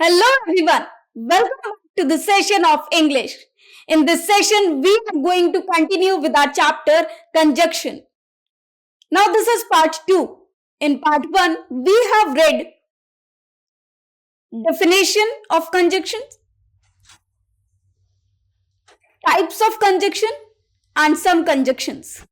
Hello everyone. Welcome to the session of English. In this session, we are going to continue with our chapter Conjunction. Now this is part 2. In part 1, we have read definition of conjunctions, types of conjunction and some conjunctions.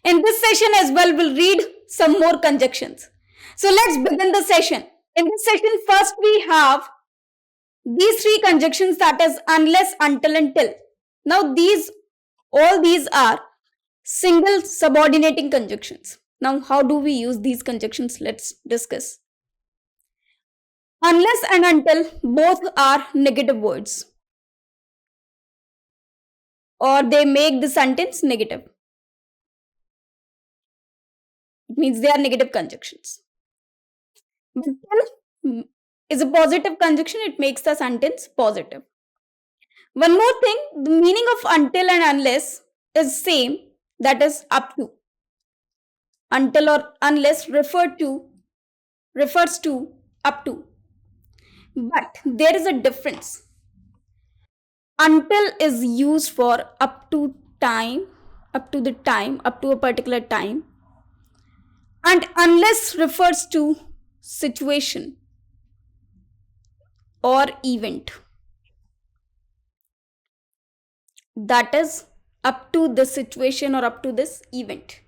In this session as well, we'll read some more conjunctions. So let's begin the session. In this session, first we have these three conjunctions, that is unless, until and till. Now all these are single subordinating conjunctions. Now how do we use these conjunctions? Let's discuss. Unless and until both are negative words, or they make the sentence negative. It means they are negative conjunctions. But till is a positive conjunction, it makes the sentence positive. One more thing, the meaning of until and unless is same, that is up to. Until or unless refers to up to. But there is a difference. Until is used for up to a particular time. And unless refers to situation or event. That is up to the situation or up to this event.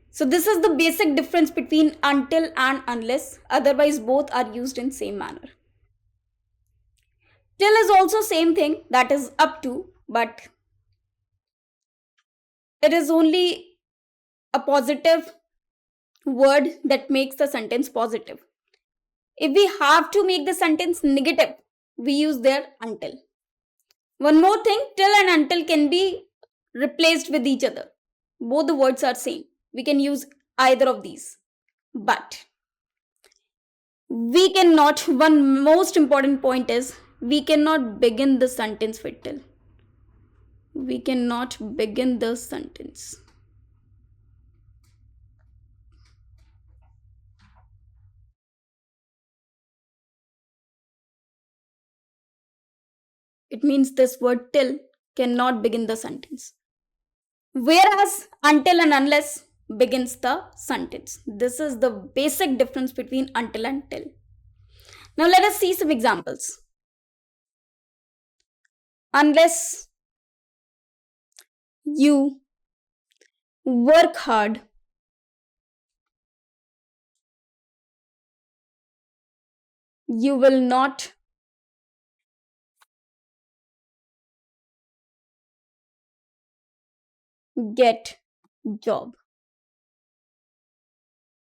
So this is the basic difference between until and unless. Otherwise, both are used in same manner. Till is also same thing, that is up to, but it is only a positive word that makes the sentence positive. If we have to make the sentence negative, we use there until. One more thing, till and until can be replaced with each other. Both the words are same. We can use either of these. But we cannot, one most important point is, we cannot begin the sentence with till. We cannot begin the sentence. It means this word till cannot begin the sentence. Whereas until and unless begins the sentence. This is the basic difference between until and till. Now let us see some examples. Unless you work hard, you will not get job.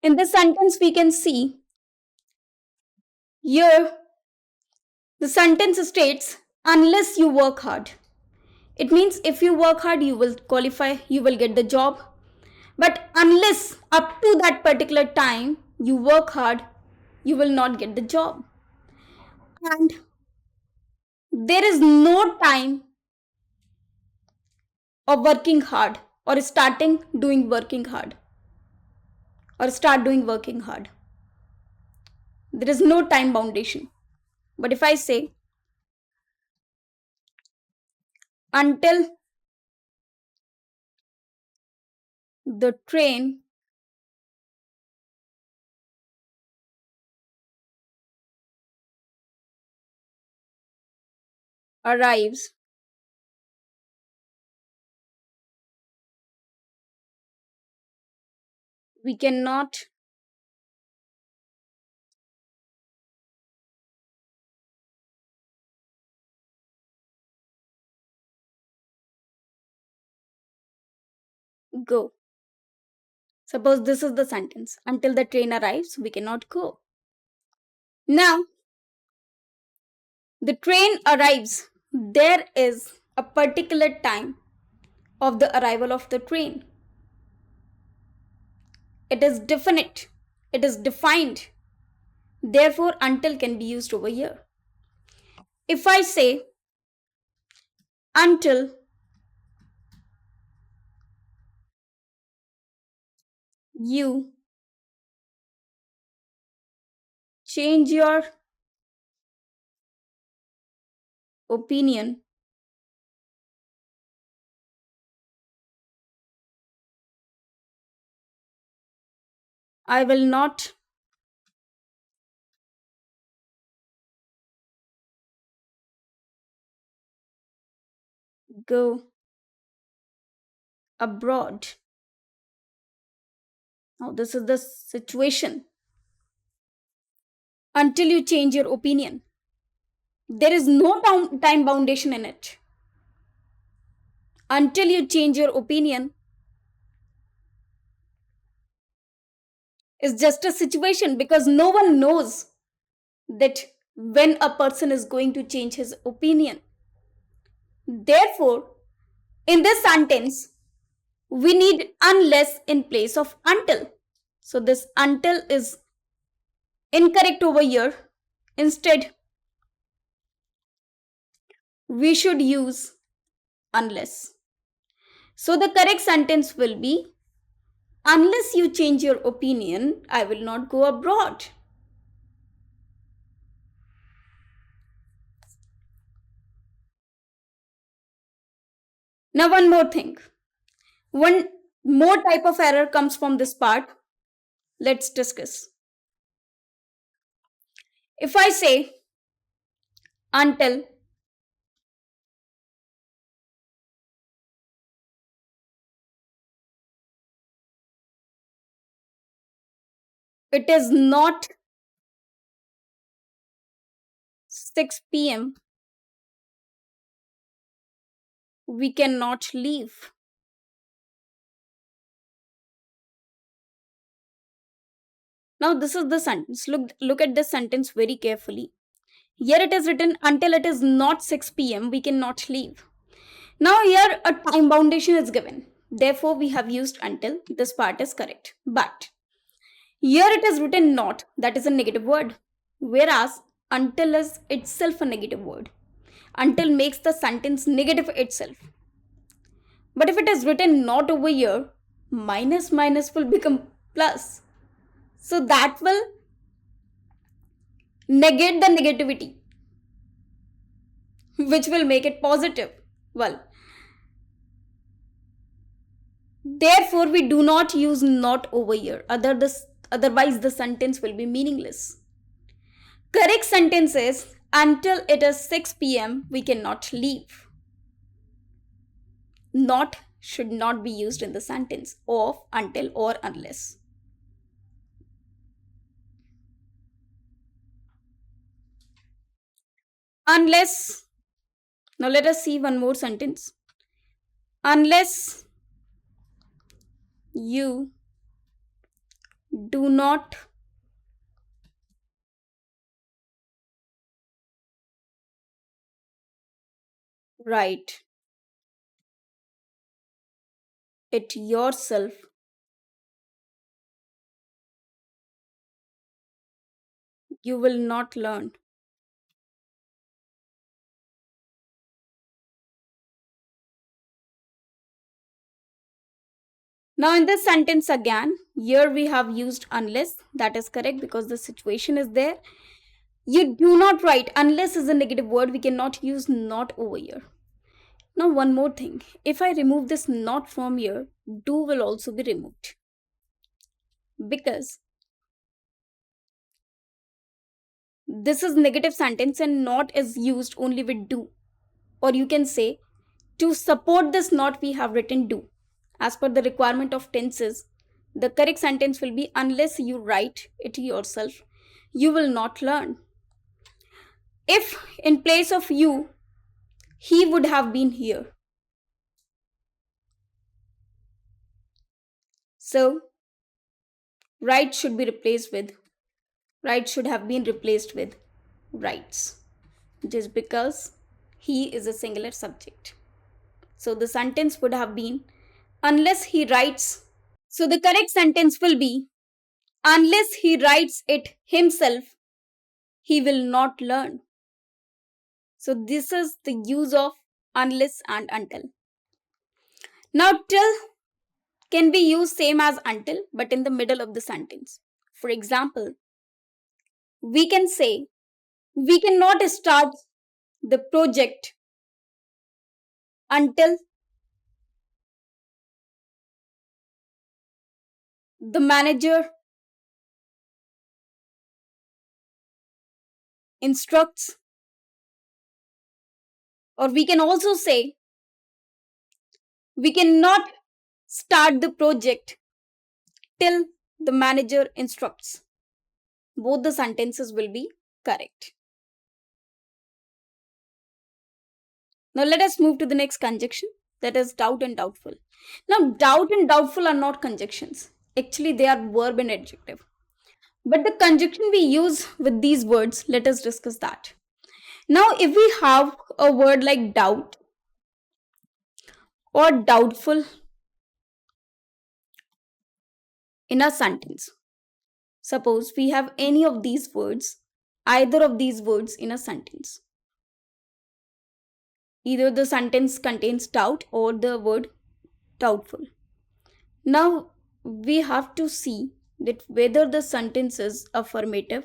In this sentence, we can see here the sentence states unless you work hard. It means if you work hard, you will qualify, you will get the job. But unless up to that particular time you work hard, you will not get the job. And there is no time of working hard or starting doing working hard or start doing working hard. There is no time boundation. But if I say until the train arrives we cannot go. Suppose this is the sentence. Until the train arrives, we cannot go. Now, the train arrives. There is a particular time of the arrival of the train. It is definite. It is defined. Therefore, until can be used over here. If I say until you change your opinion, I will not go abroad. Now, this is the situation. Until you change your opinion, there is no time foundation in it. Until you change your opinion, it's just a situation because no one knows that when a person is going to change his opinion. Therefore, in this sentence, we need unless in place of until. So, this until is incorrect over here. Instead, we should use unless. So, the correct sentence will be unless you change your opinion, I will not go abroad. Now, one more thing. One more type of error comes from this part. Let's discuss. If I say until it is not 6 p.m., we cannot leave. Now, this is the sentence. Look at this sentence very carefully. Here it is written until it is not 6 p.m., we cannot leave. Now, here a time foundation is given. Therefore, we have used until. This part is correct. But here it is written not, that is a negative word. Whereas until is itself a negative word. Until makes the sentence negative itself. But if it is written not over here, minus minus will become plus. So that will negate the negativity, which will make it positive. Well, therefore, we do not use not over here. Otherwise, the sentence will be meaningless. Correct sentence is until it is 6 p.m., we cannot leave. Not should not be used in the sentence of until or unless. Unless, now let us see one more sentence. Unless you do not write it yourself, you will not learn. Now, in this sentence again, here we have used unless. That is correct because the situation is there. You do not write. Unless is a negative word. We cannot use not over here. Now, one more thing. If I remove this not from here, do will also be removed. Because this is negative sentence and not is used only with do. Or you can say, to support this not, we have written do. As per the requirement of tenses, the correct sentence will be unless you write it yourself, you will not learn. If in place of you, he would have been here. So, write should be replaced with, write should have been replaced with writes. Just because he is a singular subject. So, the sentence would have been unless he writes. So, the correct sentence will be unless he writes it himself, he will not learn. So, this is the use of unless and until. Now, till can be used same as until but in the middle of the sentence. For example, we can say, we cannot start the project until the manager instructs, or we can also say we cannot start the project till the manager instructs. Both the sentences will be correct. Now let us move to the next conjunction, that is doubt and doubtful. Now doubt and doubtful are not conjunctions. Actually they are verb and adjective. But the conjunction we use with these words, let us discuss that. Now if we have a word like doubt or doubtful in a sentence, suppose we have any of these words, either of these words in a sentence. Either the sentence contains doubt or the word doubtful. Now we have to see that whether the sentence is affirmative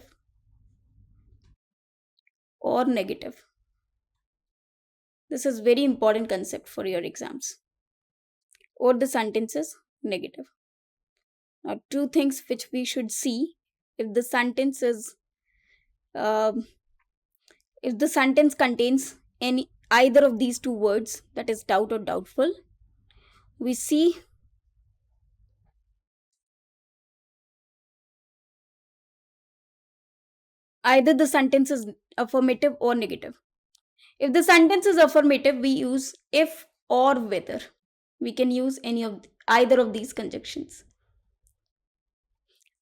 or negative. This is very important concept for your exams. Or the sentence is negative. Now two things which we should see: if the sentence is um if the sentence contains any either of these two words, that is doubt or doubtful, we see either the sentence is affirmative or negative. If the sentence is affirmative, we use if or whether. We can use any of either of these conjunctions.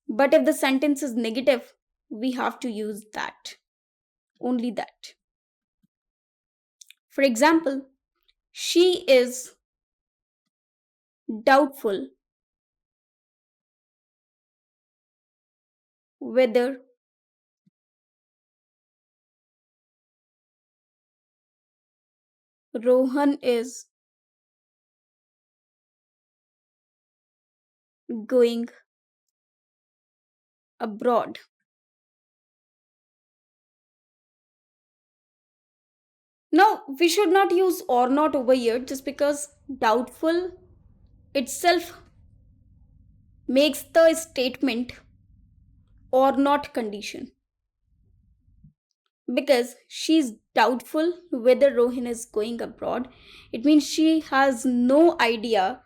But if the sentence is negative, we have to use that. Only that. For example, she is doubtful whether Rohan is going abroad. Now, we should not use or not over here just because doubtful itself makes the statement or not condition. Because she's doubtful whether Rohan is going abroad, it means she has no idea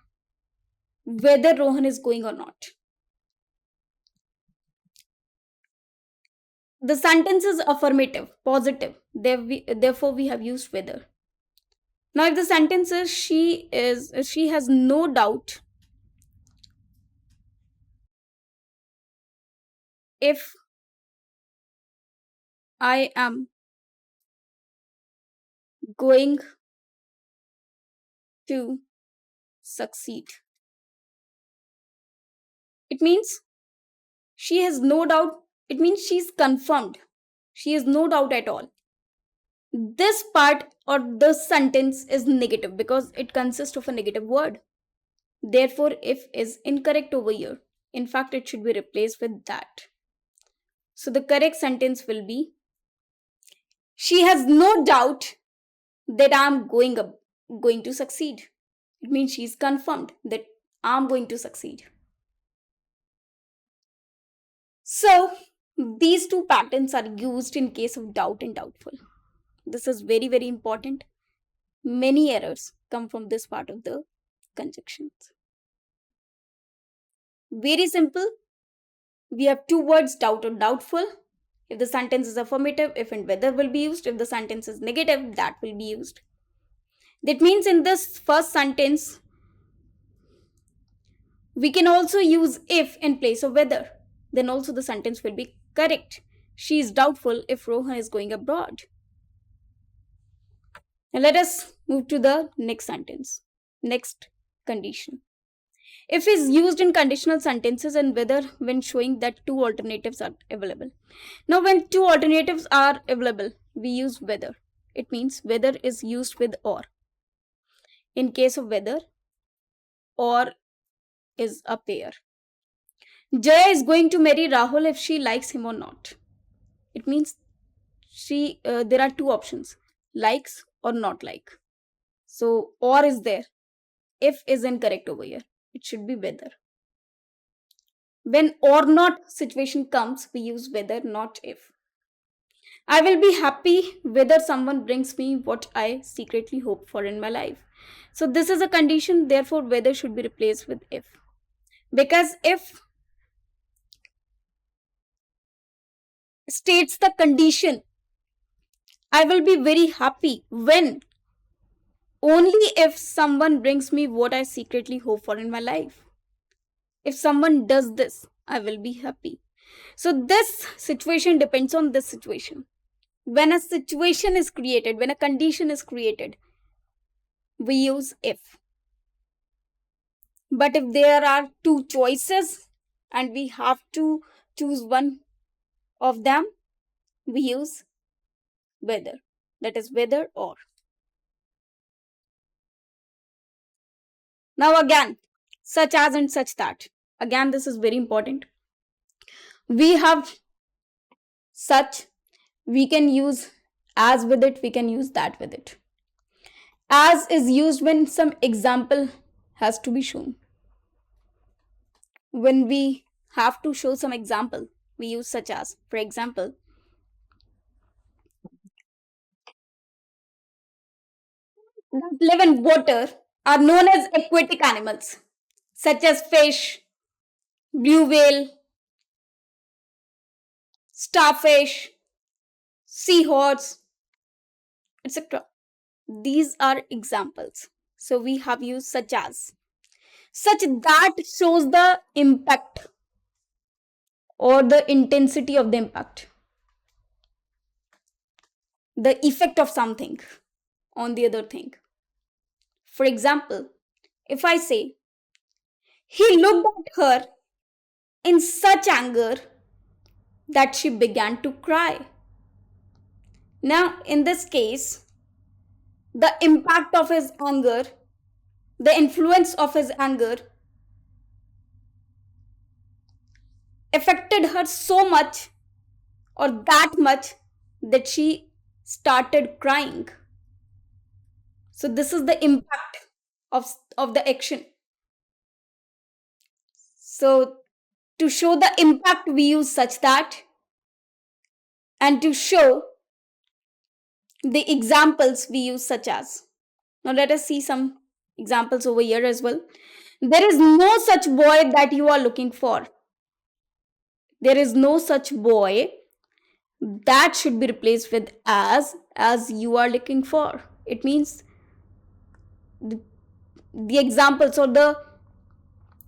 whether Rohan is going or not. The sentence is affirmative, positive. Therefore, we have used whether. Now, if the sentence is she has no doubt if I am going to succeed. It means she has no doubt. It means she's confirmed. She has no doubt at all. This part or this sentence is negative because it consists of a negative word. Therefore, if is incorrect over here. In fact, it should be replaced with that. So the correct sentence will be, she has no doubt that I'm going to succeed. It means she's confirmed that I'm going to succeed. So these two patterns are used in case of doubt and doubtful. This is very, very important. Many errors come from this part of the conjunctions. Very simple. We have two words, doubt or doubtful. If the sentence is affirmative, if and whether will be used. If the sentence is negative, that will be used. That means in this first sentence, we can also use if in place of whether. Then also the sentence will be correct. She is doubtful if Rohan is going abroad. Now let us move to the next sentence. Next condition. If is used in conditional sentences and whether when showing that two alternatives are available. Now when two alternatives are available, we use whether. It means whether is used with or. In case of whether, or is a pair. Jaya is going to marry Rahul if she likes him or not. It means there are two options. likes or not like. So or is there. If is incorrect over here. It should be whether. When or not situation comes, we use whether, not if. I will be happy whether someone brings me what I secretly hope for in my life. So this is a condition, therefore whether should be replaced with if. Because if states the condition, I will be very happy when, only if someone brings me what I secretly hope for in my life. If someone does this, I will be happy. So this situation depends on this situation. When a situation is created, when a condition is created, we use if. But if there are two choices and we have to choose one of them, we use whether. That is whether or. Now again, such as and such that. Again, this is very important. We have such, we can use as with it, we can use that with it. As is used when some example has to be shown. When we have to show some example, we use such as. For example, that live in water are known as aquatic animals, such as fish, blue whale, starfish, seahorse, etc. These are examples. So we have used such as. Such that shows the impact or the intensity of the impact, the effect of something on the other thing. For example, if I say, he looked at her in such anger that she began to cry. Now, in this case, the impact of his anger, the influence of his anger affected her so much or that much that she started crying. So this is the impact of the action. So to show the impact, we use such that, and to show the examples, we use such as. Now let us see some examples over here as well. There is no such boy that you are looking for. There is no such boy. That should be replaced with as you are looking for. It means the examples or the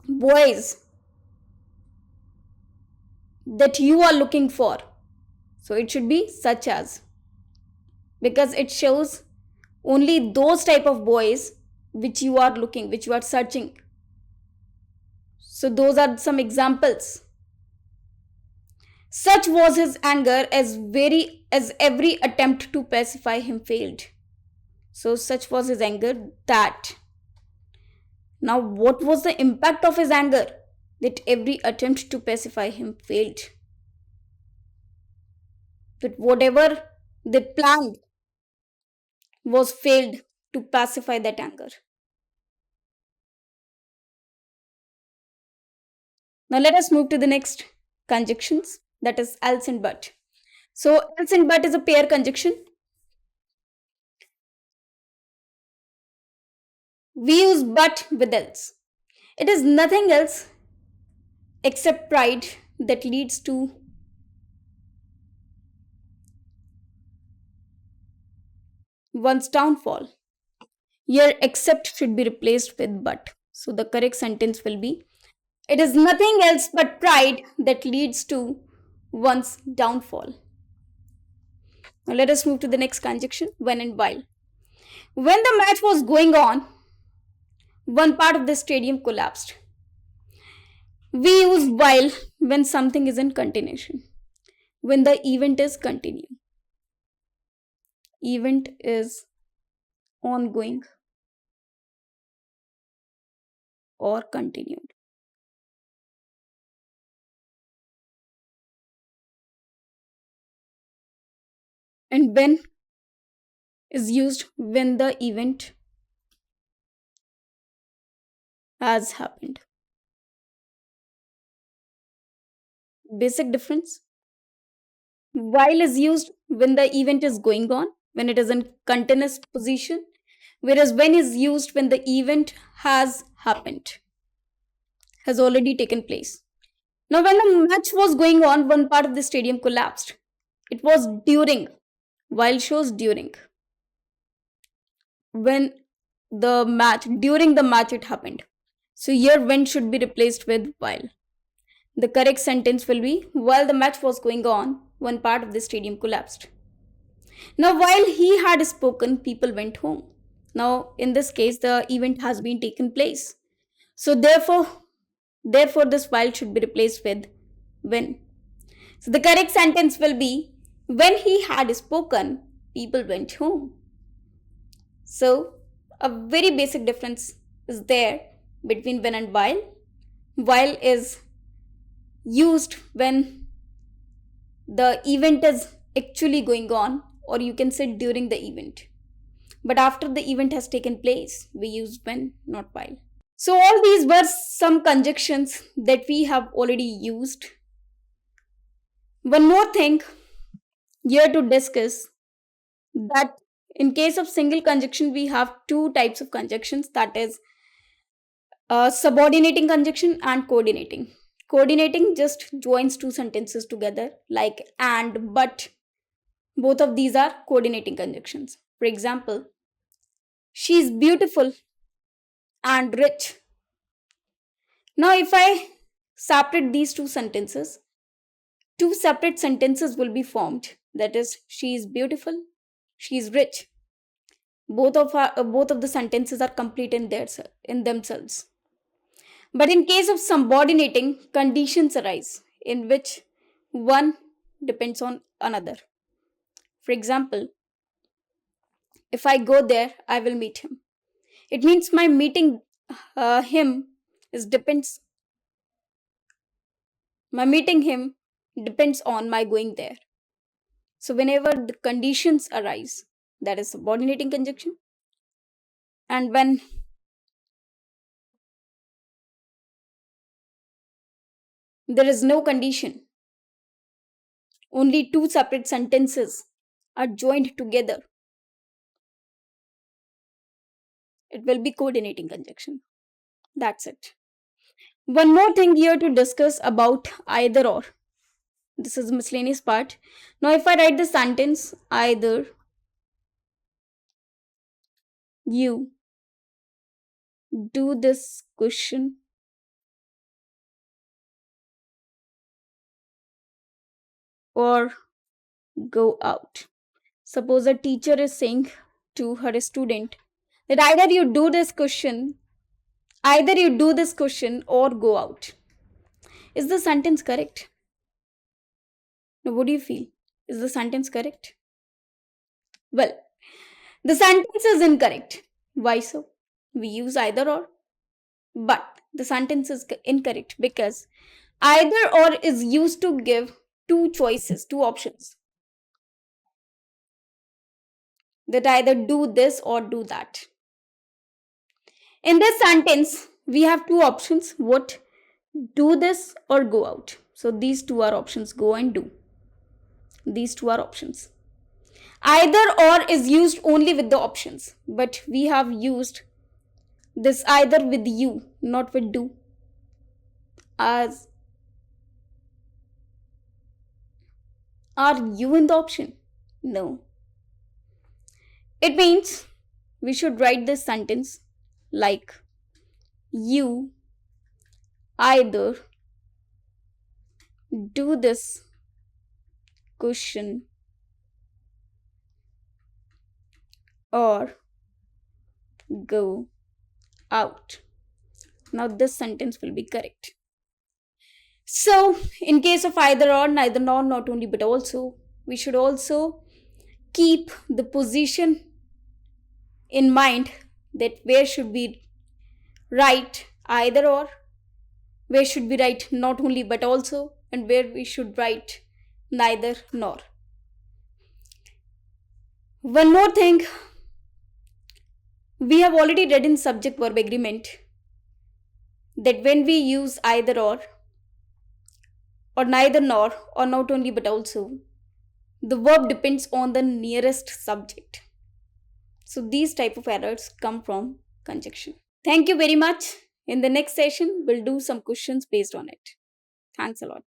boys that you are looking for. So it should be such as, because it shows only those type of boys which you are looking, which you are searching. So those are some examples. Such was his anger as every attempt to pacify him failed. So such was his anger that. Now what was the impact of his anger? That every attempt to pacify him failed. That whatever they planned was failed to pacify that anger. Now let us move to the next conjunctions, that is else and but. So else and but is a pair conjunction. We use but with else. It is nothing else except pride that leads to one's downfall. Here except should be replaced with but. So the correct sentence will be, it is nothing else but pride that leads to one's downfall. Now let us move to the next conjunction, when and while. When the match was going on, one part of the stadium collapsed. We use while when something is in continuation. When the event is continuing. Event is ongoing or continued. And when is used when the event has happened. Basic difference. While is used when the event is going on, when it is in continuous position, whereas when is used when the event has happened, has already taken place. Now, when the match was going on, one part of the stadium collapsed. It was during, while shows during. When during the match it happened. So here when should be replaced with while. The correct sentence will be while the match was going on, one part of the stadium collapsed. Now, while he had spoken, people went home. Now, in this case, the event has been taken place. So, therefore, this while should be replaced with when. So, the correct sentence will be when he had spoken, people went home. So, a very basic difference is there between when and while. While is used when the event is actually going on, or you can say during the event. But after the event has taken place, we use when, not while. So, all these were some conjunctions that we have already used. One more thing here to discuss, that in case of single conjunction, we have two types of conjunctions, that is subordinating conjunction and coordinating. Coordinating just joins two sentences together, like and, but. Both of these are coordinating conjunctions. For example, she is beautiful and rich. Now, if I separate these two sentences, two separate sentences will be formed. That is, she is beautiful, she is rich. Both of the sentences are complete in themselves. But in case of subordinating, conditions arise in which one depends on another. For example, if I go there, I will meet him. It means my meeting him depends. My meeting him depends on my going there. So whenever the conditions arise, that is subordinating conjunction. And when there is no condition, only two separate sentences are joined together, it will be coordinating conjunction. That's it. One more thing here to discuss about either or. This is the miscellaneous part. Now, if I write the sentence, either you do this question or go out. Suppose a teacher is saying to her student that either you do this question or go out. Is the sentence correct? Now, what do you feel? Is the sentence correct? Well, the sentence is incorrect. Why so? We use either or, but the sentence is incorrect because either or is used to give two choices, two options. That either do this or do that. In this sentence, we have two options. What? Do this or go out. So these two are options, go and do. These two are options. Either or is used only with the options, but we have used this either with you, not with do. As are you in the option? No. It means we should write this sentence like you either do this question or go out. Now this sentence will be correct. So in case of either or, neither nor, not only but also, we should also keep the position in mind, that where should we write either or, where should we write not only but also, and where we should write neither nor. One more thing, we have already read in subject verb agreement that when we use either or neither nor, or not only but also, the verb depends on the nearest subject. So these type of errors come from conjunction. Thank you very much. In the next session, we'll do some questions based on it. Thanks a lot.